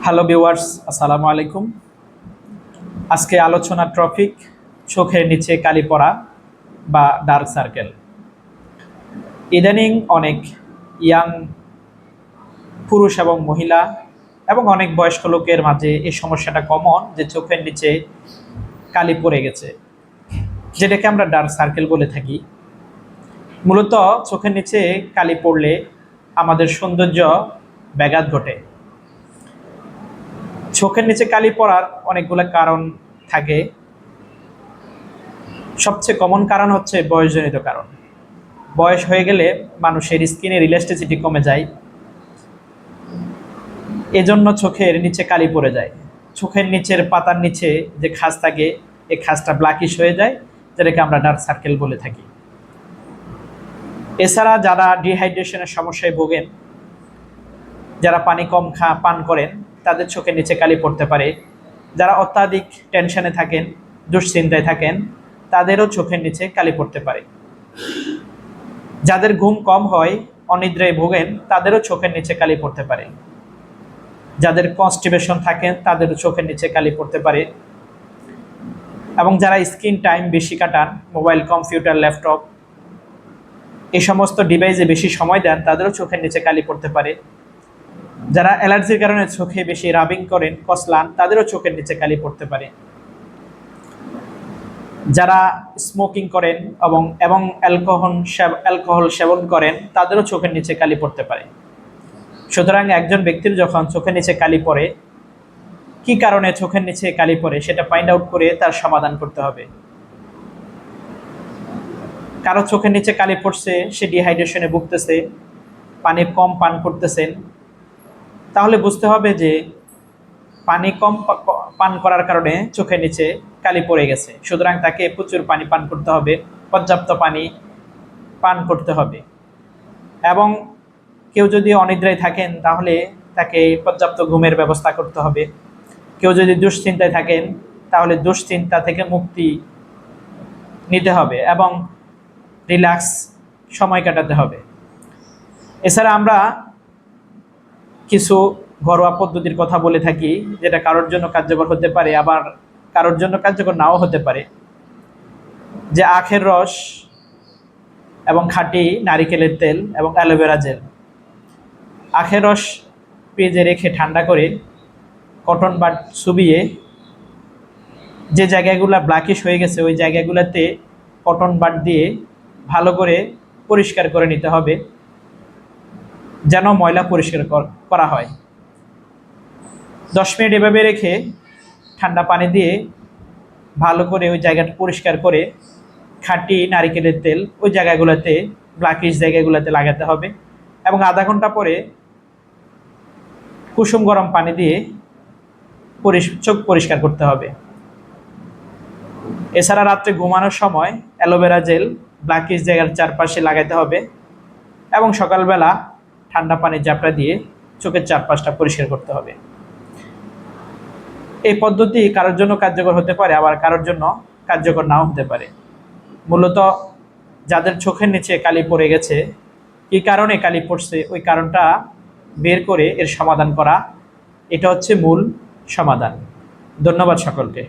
Hello viewers, আসসালামু আলাইকুম। আজকে আলোচনার টপিক চোখের নিচে কালি পড়া বা ডার্ক সার্কেল। ইদানিং অনেক ইয়াং পুরুষ এবং মহিলা এবং অনেক বয়স্ক লোকের মাঝে এই সমস্যাটা কমন যে চোখের নিচে কালি পড়ে গেছে, যেটাকে আমরা ডার্ক সার্কেল বলে থাকি। মূলত চোখের নিচে কালি পড়লে আমাদের সৌন্দর্য ব্যাঘাত ঘটে। চোখের নিচে কালি পড়ার অনেকগুলো কারণ থাকে। সবচেয়ে কমন কারণ হচ্ছে বয়সজনিত কারণ। বয়স হয়ে গেলে মানুষের স্কিনের ইলাস্টিসিটি কমে যায়, এজন্য চোখের নিচে কালি পড়ে যায়। চোখের নিচের পাতার নিচে যে খাঁজ থাকে, এই খাঁজটা ব্ল্যাকিশ হয়ে যায়, যেটাকে আমরা ডার্ক সার্কেল বলে থাকি। এছাড়া যারা ডিহাইড্রেশনের সমস্যায় ভোগেন, যারা পানি কম পান করেন, তাদের চোখের নিচে কালি পড়তে পারে। যারা অত্যাধিক টেনশনে থাকেন, দুশ্চিন্তায় থাকেন, তাদেরও চোখের নিচে কালি পড়তে পারে। যাদের ঘুম কম হয়, অনিদ্রায় ভোগেন, তাদেরও চোখের নিচে কালি পড়তে পারে। যাদের কনস্টিপেশন থাকেন, তাদেরও চোখের নিচে কালি পড়তে পারে। এবং যারা স্ক্রিন টাইম বেশি কাটান, মোবাইল, কম্পিউটার, ল্যাপটপ, এই সমস্ত ডিভাইসে বেশি সময় দেন, তাদেরও চোখের নিচে কালি পড়তে পারে। যারা অ্যালার্জির কারণে চোখে বেশি রাবিং করেন, কসলান, তাদেরও চোখের নিচে কালি পড়তে পারে। যারা স্মোকিং করেন এবং অ্যালকোহল সেবন করেন, তাদেরও চোখের নিচে কালি পড়তে পারে। সুতরাং একজন ব্যক্তির যখন চোখের নিচে কালি পড়ে, কি কারণে চোখের নিচে কালি পড়ে সেটা ফাইন্ড আউট করে তার সমাধান করতে হবে। কারো চোখের নিচে কালি পড়ছে, সে ডিহাইড্রেশনে ভুগতেছে, পানি কম পান করতেছেন, তাহলে বুঝতে হবে যে পানি কম পান করার কারণে চোখের নিচে কালি পড়ে গেছে। সুতরাং তাকে প্রচুর পানি পান করতে হবে, পর্যাপ্ত পানি পান করতে হবে। এবং কেউ যদি অনিদ্রায় থাকেন, তাহলে তাকে পর্যাপ্ত ঘুমের ব্যবস্থা করতে হবে। কেউ যদি দুশ্চিন্তায় থাকেন, তাহলে দুশ্চিন্তা থেকে মুক্তি নিতে হবে এবং রিল্যাক্স সময় কাটাতে হবে। এছাড়া আমরা কিছু ঘরোয়া পদ্ধতির কথা বলে থাকি, যেটা কারোর জন্য কার্যকর হতে পারে, আবার কারোর জন্য কার্যকর নাও হতে পারে। যে আখের রস এবং খাঁটি নারিকেলের তেল এবং অ্যালোভেরা জেল। আখের রস ফ্রিজে রেখে ঠান্ডা করে কটন বাড চুবিয়ে যে জায়গাগুলো ব্ল্যাকিশ হয়ে গেছে, ওই জায়গাগুলোতে কটন বাড দিয়ে ভালো করে পরিষ্কার করে নিতে হবে, যেন ময়লা পরিষ্কার করা হয়। 10 মিনিট এভাবে রেখে ঠান্ডা পানি দিয়ে ভালো করে ওই জায়গাটা পরিষ্কার করে খাঁটি নারিকেলের তেল ওই জায়গাগুলোতে, ব্ল্যাকিশ জায়গাগুলোতে লাগাতে হবে। এবং আধা ঘন্টা পরে কুসুম গরম পানি দিয়ে চোখ পরিষ্কার করতে হবে। এছাড়া রাত্রে ঘুমানোর সময় অ্যালোভেরা জেল ব্ল্যাকিশ জায়গার চারপাশে লাগাতে হবে এবং সকালবেলা ঠান্ডা পানির ঝাপটা দিয়ে চোখের চারপাশটা পরিষ্কার করতে হবে। এই পদ্ধতি কারোর জন্য কার্যকর হতে পারে, আবার কারোর জন্য কার্যকর নাও হতে পারে। মূলত যাদের চোখের নিচে কালি পড়ে গেছে, কী কারণে কালি পড়ছে, ওই কারণটা বের করে এর সমাধান করা, এটা হচ্ছে মূল সমাধান। ধন্যবাদ সকলকে।